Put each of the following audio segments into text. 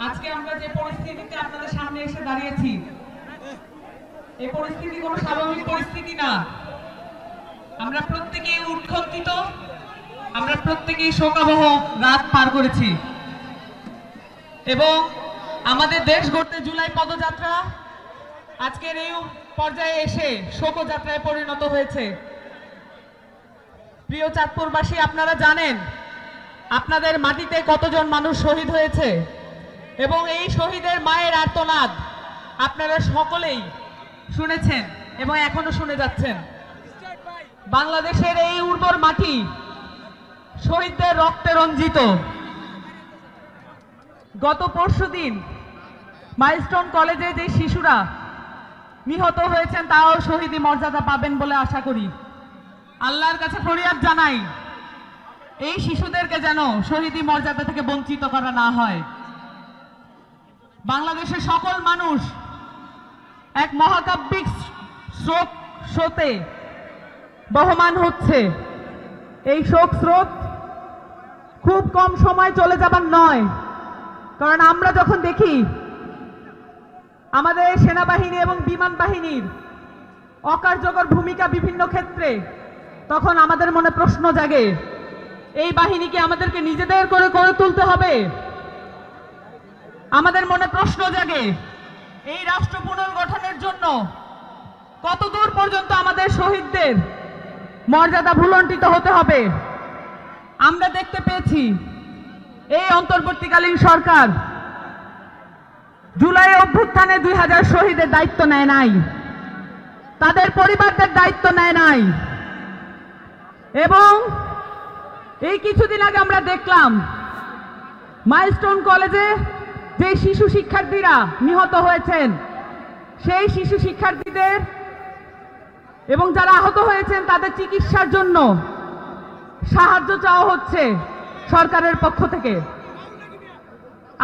আজকে আমরা যে পরিস্থিতিতে আপনাদের সামনে এসে দাঁড়িয়েছি, এই পরিস্থিতি কোনো স্বাভাবিক পরিস্থিতি না। আমরা প্রত্যেকেই উৎকণ্ঠিত, আমরা প্রত্যেকেই শোকাবহ রাত পার করেছি এবং আমাদের দেশ গড়তে জুলাই পদযাত্রা আজকের এই পর্যায়ে এসে শোকযাত্রায় পরিণত হয়েছে। প্রিয় চাঁদপুরবাসী, আপনারা জানেন আপনাদের মাটিতে কতজন মানুষ শহীদ হয়েছে এবং এই শহীদের মায়ের আর্তনাদ আপনারা সকলেই শুনেছেন এবং এখনো শুনে যাচ্ছেন। বাংলাদেশের এই উর্বর মাটি শহীদদের রক্তে রঞ্জিত। গত পরশুদিন মাইলস্টোন কলেজে যে শিশুরা নিহত হয়েছেন তাও শহীদি মর্যাদা পাবেন বলে আশা করি। আল্লাহর কাছে ফরিয়াদ জানাই এই শিশুদেরকে যেন শহীদি মর্যাদা থেকে বঞ্চিত করা না হয়। বাংলাদেশের সকল মানুষ এক মহাকাব্যিক শোক স্রোতে বহমান হচ্ছে। এই শোক স্রোত খুব কম সময় চলে যাবার নয়, কারণ আমরা যখন দেখি আমাদের সেনাবাহিনী এবং বিমান বাহিনীর অকার্যকর ভূমিকা বিভিন্ন ক্ষেত্রে, তখন আমাদের মনে প্রশ্ন জাগে, এই বাহিনীকে আমাদেরকে নিজেদের করে গড়ে তুলতে হবে। আমাদের মনে প্রশ্ন জাগে, এই রাষ্ট্র পুনর্গঠনের জন্য কতদূর পর্যন্ত আমাদের শহীদদের মর্যাদা ভুলণ্ঠিত হতে হবে। আমরা দেখতে পেয়েছি এই অন্তর্বর্তীকালীন সরকার জুলাই অভ্যুত্থানে 2000 শহীদের দায়িত্ব নেয় নাই, তাদের পরিবারদের দায়িত্ব নেয় নাই। এবং এই কিছুদিন আগে আমরা দেখলাম মাইলস্টোন কলেজে যে শিশু শিক্ষার্থীরা নিহত হয়েছেন, সেই শিশু শিক্ষার্থীদের এবং যারা আহত হয়েছেন তাদের চিকিৎসার জন্য সাহায্য চাওয়া হচ্ছে সরকারের পক্ষ থেকে।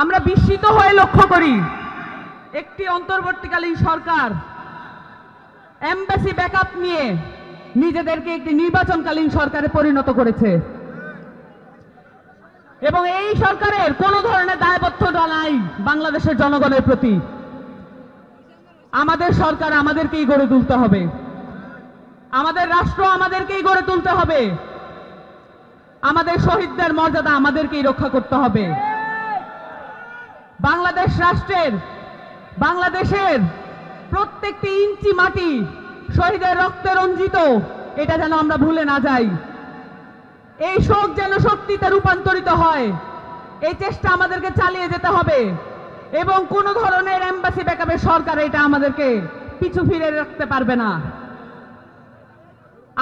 আমরা বিস্মিত হয়ে লক্ষ্য করি একটি অন্তর্বর্তীকালীন সরকার এমবাসি ব্যাকআপ নিয়ে নিজেদেরকে একটি নির্বাচনকালীন সরকারে পরিণত করেছে এবং এই সরকারের কোনো ধরনের দায়বদ্ধতা নাই বাংলাদেশের জনগণের প্রতি। আমাদের সরকার আমাদেরকেই গড়ে তুলতে হবে, আমাদের রাষ্ট্র আমাদেরকেই গড়ে তুলতে হবে, আমাদের শহীদদের মর্যাদা আমাদেরকেই রক্ষা করতে হবে। বাংলাদেশ রাষ্ট্রের, বাংলাদেশের প্রত্যেকটি ইঞ্চি মাটি শহীদের রক্তে রঞ্জিত, এটা যেন আমরা ভুলে না যাই। এই শোক যেন শক্তিতে রূপান্তরিত হয়, এই চেষ্টা আমাদেরকে চালিয়ে যেতে হবে এবং কোন ধরনের এমবাসি ব্যাকআপের সরকার এটা আমাদেরকে পিছু ফিরে রাখতে পারবে না।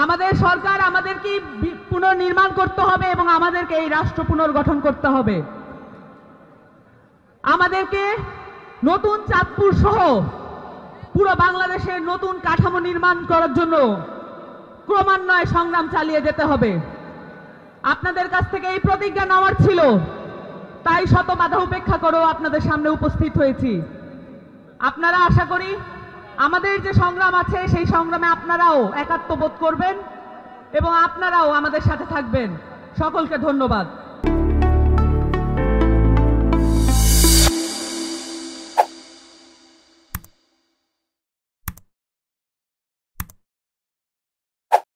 আমাদের সরকার আমাদেরকে পুনর্নির্মাণ করতে হবে এবং আমাদেরকে এই রাষ্ট্র পুনর্গঠন করতে হবে। আমাদেরকে নতুন চাঁদপুর সহ পুরো বাংলাদেশের নতুন কাঠামো নির্মাণ করার জন্য ক্রমান্বয়ে সংগ্রাম চালিয়ে যেতে হবে। আপনাদের কাছ থেকে এই প্রতিজ্ঞা নেওয়ার ছিল, তাই শত বাধা উপেক্ষা করেও আপনাদের সামনে উপস্থিত হয়েছি। আপনারা আশা করি আমাদের যে সংগ্রাম আছে সেই সংগ্রামে আপনারাও একাত্মবোধ করবেন এবং আপনারাও আমাদের সাথে থাকবেন। সকলকে ধন্যবাদ।